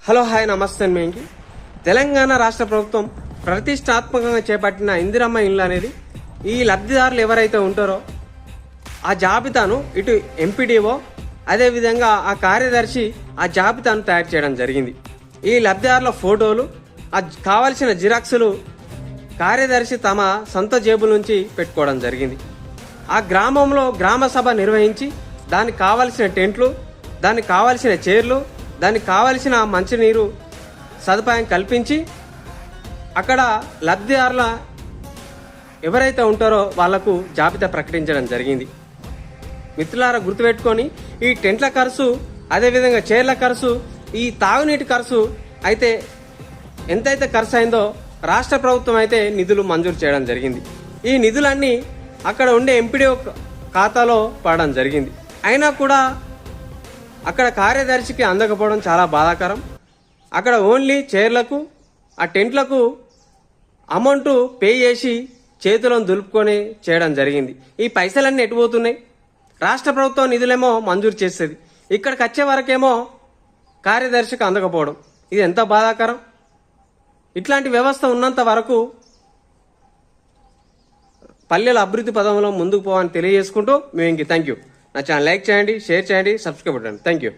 Hello hi నమస్తే మీకు. తెలంగాణ రాష్ట్ర ప్రభుత్వం ప్రతిష్టాత్మకంగా చేపట్టిన ఇందిరమ్మ ఇల్లు అనేది ఈ లబ్ధిదారులు ఎవరైతే ఉంటారో ఆ జాబితాను ఇటు ఎంపీడీఓ అదేవిధంగా ఆ కార్యదర్శి ఆ జాబితాను తయారు చేయడం జరిగింది. ఈ లబ్ధిదారుల ఫోటోలు కావలసిన జిరాక్సులు కార్యదర్శి తమ సొంత జేబుల నుంచి పెట్టుకోవడం జరిగింది. ఆ గ్రామంలో గ్రామ సభ నిర్వహించి దానికి కావలసిన టెంట్లు, దానికి కావలసిన చైర్లు, దానికి కావలసిన మంచినీరు సదుపాయం కల్పించి అక్కడ లబ్ధిదారుల ఎవరైతే ఉంటారో వాళ్లకు జాబితా ప్రకటించడం జరిగింది. మిత్రులారా గుర్తుపెట్టుకొని ఈ టెంట్ల ఖర్చు అదేవిధంగా చైర్ల ఖర్చు ఈ తాగునీటి ఖర్చు అయితే ఎంతైతే ఖర్చు అయిందో రాష్ట్ర ప్రభుత్వం అయితే నిధులు మంజూరు చేయడం జరిగింది. ఈ నిధులన్నీ అక్కడ ఉండే ఎంపీడీఓ ఖాతాలో పడడం జరిగింది. అయినా కూడా అక్కడ కార్యదర్శికి అందకపోవడం చాలా బాధాకరం. అక్కడ ఓన్లీ చైర్లకు ఆ టెంట్లకు అమౌంట్ పే చేసి చేతులను దులుపుకొని చేయడం జరిగింది. ఈ పైసలన్నీ ఎటుపోతున్నాయి? రాష్ట్ర ప్రభుత్వం నిధులేమో మంజూరు చేస్తుంది, ఇక్కడికి వచ్చే వరకేమో కార్యదర్శికి అందకపోవడం. ఇది ఎంత బాధాకరం. ఇట్లాంటి వ్యవస్థ ఉన్నంత వరకు పల్లెల అభివృద్ధి పదంలో ముందుకు పోవాలని తెలియజేసుకుంటూ మేము థ్యాంక్ యూ. నా ఛానల్ లైక్ చేయండి, షేర్ చేయండి, సబ్స్క్రైబ్ చేయండి. Thank you.